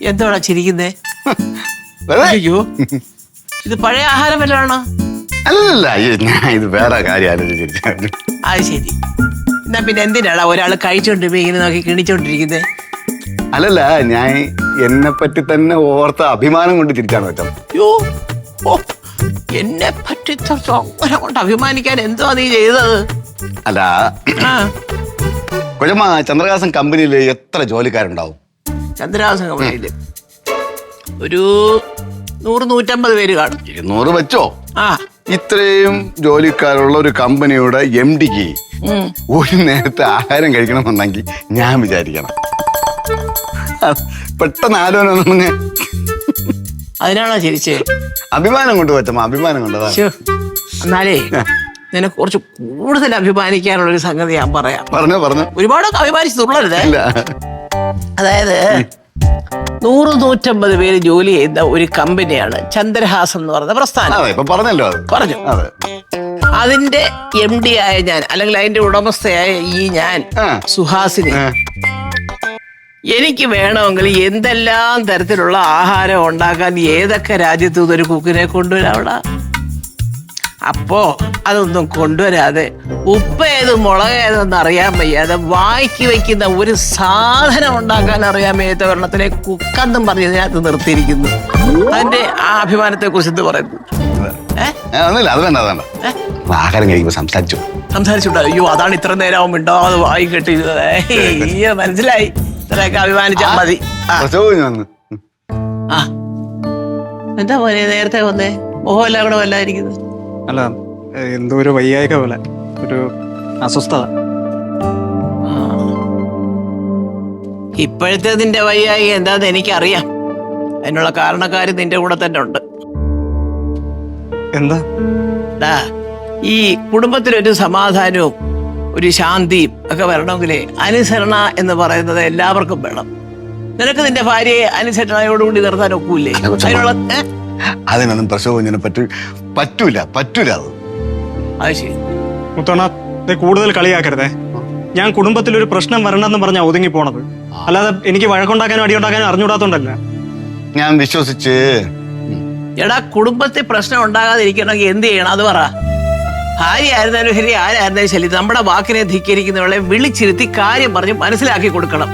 എന്താണ് ചിരിക്കുന്നേ? അയ്യോ, ഇത് പഴയ ആഹാരം വല്ലതാണോ? അല്ലല്ല, ഞാൻ ഇത് വേറെ കാര്യം ആലോചിച്ചു. അത് ശരി. എന്നാ പിന്നെ എന്തിനാടാ ഒരാൾ കഴിച്ചോണ്ടിരിക്കുമ്പോ ഇങ്ങനെ നോക്കി കിണിച്ചോണ്ടിരിക്കുന്നേ? അല്ലല്ല, ഞാൻ എന്നെ പറ്റി തന്നെ ഓർത്ത അഭിമാനം കൊണ്ട് ചിരിച്ചാണ് വെച്ചാൽ. അയ്യോ, ഓ, എന്നെ പറ്റി അങ്ങനെ കൊണ്ട് അഭിമാനിക്കാൻ എന്തുവാ നീ ചെയ്തത്? അല്ല ആ, കൊച്ചമ്മ, ചന്ദ്രഹാസൻ കമ്പനിയിൽ എത്ര ജോലിക്കാരുണ്ടാവും? ചന്ദ്രഹാസൻ കമ്പനിയില് ഒരു 100-150 പേര് കാണും. 200 വെച്ചോ. ആ, ഇത്രയും ജോലിക്കാരുള്ള ഒരു കമ്പനിയുടെ MD-ക്ക് ഒരു നേരത്തെ ആഹാരം കഴിക്കണമെന്നുണ്ടെങ്കിൽ ഞാൻ വിചാരിക്കണം. പെട്ടെന്ന് ആലോചന അതിനാണോ ചിരിച്ചേ? അഭിമാനം കൊണ്ട് പറ്റമ്മ, അഭിമാനം കൊണ്ട്. എന്നാലേ നിനക്ക് കുറച്ച് കൂടുതൽ അഭിമാനിക്കാനുള്ള ഒരു സംഗതി ഞാൻ പറയാം. പറഞ്ഞു. ഒരുപാടൊക്കെ അഭിമാനിച്ച് തുള്ളരുത്. ഇല്ല. അതായത് 100-150 പേര് ജോലി ചെയ്യുന്ന ഒരു കമ്പനിയാണ് ചന്ദ്രഹാസം എന്ന് പറയുന്ന പ്രസ്ഥാനം. അതെ, ഇപ്പൊ പറഞ്ഞല്ലോ അത്. പറഞ്ഞു. അതെ. അതിന്റെ MD ആയ ഞാൻ, അല്ലെങ്കിൽ അതിന്റെ ഉടമസ്ഥയായ ഞാൻ സുഹാസിനി, എനിക്ക് വേണമെങ്കിൽ എന്തെല്ലാം തരത്തിലുള്ള ആഹാരം ഉണ്ടാക്കാൻ ഏതൊക്കെ രാജ്യത്തു ഒരു കുക്കിനെ കൊണ്ടുവരാവിടെ. അപ്പോ അതൊന്നും കൊണ്ടുവരാതെ ഉപ്പ് ഏത് മുളക് ഏതെന്ന് അറിയാൻ വയ്യാതെ വായിക്ക് വെക്കുന്ന ഒരു സാധനം ഉണ്ടാക്കാൻ അറിയാൻ വയ്യാത്ത ഒരെണ്ണത്തിലെ കുക്കെന്നും പറഞ്ഞതിനകത്ത് നിർത്തിയിരിക്കുന്നു. അതിന്റെ ആ അഭിമാനത്തെ കുറിച്ച് എന്ത് പറയുന്നു? അത് വേണ്ട, അത് വേണ്ട. ആഹാരം കഴിക്കുമ്പോ സംസാരിച്ചുണ്ടോ? അയ്യോ, അതാണ് ഇത്ര നേരം മിണ്ടാതെ വായി കെട്ടി. അയ്യോ, മനസ്സിലായി. ഇത്രയൊക്കെ അഭിമാനിച്ചാ മതി. ആ, എന്താ പോലെ നേരത്തെ വന്നേ? മോഹം എല്ലാം കൂടെ വല്ലായിരിക്കുന്നത്? അല്ല, എന്തോ ഒരു വയ്യായിക പോലെ, ഒരു അസ്വസ്ഥത. ഇപ്പോഴത്തെ നിന്റെ വയ്യായിക എന്താന്ന് എനിക്കറിയാം. അതിനുള്ള കാരണക്കാര് നിന്റെ കൂടെ തന്നെ ഉണ്ട്. എന്താ? ഈ കുടുംബത്തിലൊരു സമാധാനവും ഒരു ശാന്തിയും ഒക്കെ വരണമെങ്കിലേ അനുസരണ എന്ന് പറയുന്നത് എല്ലാവർക്കും വേണം. നിനക്ക് നിന്റെ ഭാര്യയെ അനുസരണയോടുകൂടി നിർത്താൻ ഒക്കൂല്ലേ? അതിനുള്ള അതിനൊന്നും പ്രസവനെ പറ്റൂല. അത് ശരി. മുത്തോണ, കൂടുതൽ കളിയാക്കരുതേ. ഞാൻ കുടുംബത്തിൽ ഒരു പ്രശ്നം വരണമെന്ന് പറഞ്ഞാ ഒതുങ്ങി പോണത്, അല്ലാതെ എനിക്ക് വഴക്കുണ്ടാക്കാനും അടിയുണ്ടാക്കാനും അറിഞ്ഞുകൂടാത്തോണ്ടല്ല. ഞാൻ വിശ്വസിച്ച്. എടാ, കുടുംബത്തിൽ പ്രശ്നം ഉണ്ടാകാതിരിക്കണമെങ്കിൽ എന്ത് ചെയ്യണം അത് പറ. ഭാര്യ ആയിരുന്നാലും ശരി, ആരായിരുന്നാലും ശരി, നമ്മുടെ വാക്കിനെ ധിക്കരിക്കുന്നവളെ വിളിച്ചിരുത്തി കാര്യം പറഞ്ഞ് മനസ്സിലാക്കി കൊടുക്കണം.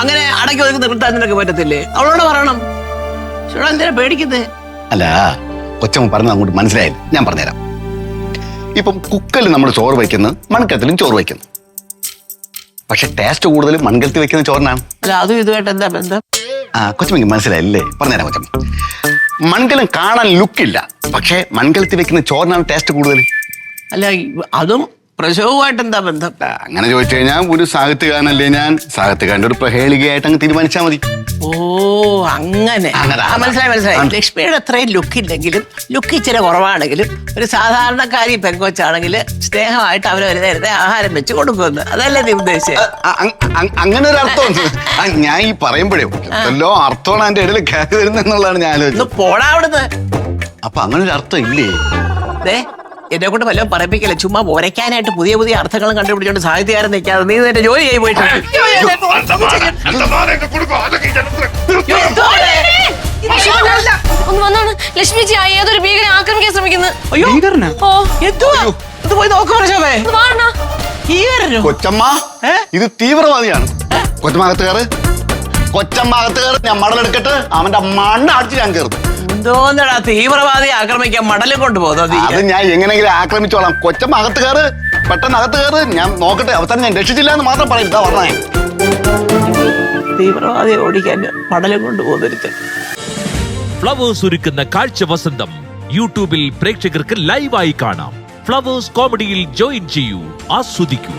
അങ്ങനെ അടക്കി ഒതുക്കി നിർത്താൻ നിനക്ക് പറ്റത്തില്ലേ? അവളോട് പറയണം. എന്തിനാ പേടിക്കുന്നേ? അല്ല, കൊച്ചമ്മ പറഞ്ഞത് അങ്ങോട്ട് മനസ്സിലായില്ല. ഞാൻ പറഞ്ഞുതരാം. ഇപ്പം കുക്കറിൽ നമ്മൾ ചോറ് വയ്ക്കുന്നു, മൺകലത്തിലും ചോറ് വയ്ക്കുന്നു. പക്ഷെ ടേസ്റ്റ് കൂടുതലും മൺകലത്തിൽ വെക്കുന്ന ചോറിനാണ്. അല്ല, അതും ഇതുമായിട്ട് എന്താ ബന്ധം? കൊച്ചമ്മക്ക് മനസ്സിലായില്ലേ? പറഞ്ഞുതരാം കൊച്ചമ്മ. മൺകലം കാണാൻ ലുക്കില്ല, പക്ഷെ മൺകലത്തിൽ വെക്കുന്ന ചോറിനാണ് ടേസ്റ്റ് കൂടുതൽ. അല്ല, അതും പ്രസവമായിട്ട് എന്താ ബന്ധം? അങ്ങനെ ചോദിച്ചു കഴിഞ്ഞാൽ ഒരു സാഹിത്യകാരനല്ലേ ഞാൻ, സാഹിത്യകാരന്റെ ഒരു പ്രഹേളികയായിട്ട് അങ്ങ് തീരുമാനിച്ചാൽ മതി. ഓ, അങ്ങനെ. മനസ്സിലായി. ലക്ഷ്മിയുടെ അത്രയും ലുക്കില്ലെങ്കിലും, ലുക്ക് ഇച്ചിരി കുറവാണെങ്കിലും, ഒരു സാധാരണക്കാരി പെങ്കൊച്ചാണെങ്കിൽ സ്നേഹമായിട്ട് അവരെ ഒരു നേരത്തെ ആഹാരം വെച്ച് കൊടുക്കുമെന്ന്, അതല്ലേ നീ ഉദ്ദേശിച്ചത്? അങ്ങനെ ഒരു അർത്ഥം ഞാൻ ഈ പറയുമ്പോഴേ എല്ലോ അർത്ഥമാണ് എന്റെ ഇടയിൽ കയറി വരുന്നെന്നുള്ളതാണ് ഞാൻ ആലോചിച്ചത്. പോടാ അവിടുന്ന്. അപ്പൊ അങ്ങനെ ഒരു അർത്ഥം ഇല്ലേ? എന്നെ കൊണ്ട് വല്ലതും പറയിപ്പിക്കല്ലേ. ചുമ്മാ ഒരയ്ക്കാനായിട്ട് പുതിയ അർത്ഥങ്ങളും കണ്ടുപിടിച്ചോണ്ട് സാഹിത്യകാരൻ നിൽക്കാതെ നീ നിന്റെ ജോലി ചെയ്ത് പോയിട്ട്. ഒന്ന് വന്നാണ് ലക്ഷ്മിജി ഏതൊരു ഭീകരനെ ആക്രമിക്കാൻ ശ്രമിക്കുന്നത്. കൊച്ചമ്മ, ഇത് തീവ്രവാദിയാണ്. കൊച്ചമ്മകത്ത് കയറ്, കൊച്ചമ്മകത്ത് കയറ്. ഞാൻ മടലെടുക്കട്ട് അവന്റെ മണ്ണ അടിച്ച് ഞാൻ കയറും. എന്തോന്നടാ തീവ്രവാദി ആക്രമിക്കാൻ മടലും കൊണ്ടുപോകുന്നത്? അത് ഞാൻ എങ്ങനെയെങ്കിലും ആക്രമിച്ചോളാം. കൊച്ചമ്മ അകത്ത് കയറ്, പെട്ടെന്ന് അകത്ത് കയറ്. ഞാൻ നോക്കട്ടെ, അവസാനം ഞാൻ രക്ഷിച്ചില്ല എന്ന് മാത്രം പറയില്ല. പറഞ്ഞേ, തീവ്രവാദിയെ ഓടിക്കാൻ മടലും കൊണ്ടുപോകുന്നൊരുത്തൻ. ഫ്ലവേഴ്സ് ഒരുക്കുന്ന കാഴ്ച വസന്തം യൂട്യൂബിൽ പ്രേക്ഷകർക്ക് ലൈവായി കാണാം. ഫ്ലവേഴ്സ് കോമഡിയിൽ ജോയിൻ ചെയ്യൂ, ആസ്വദിക്കൂ.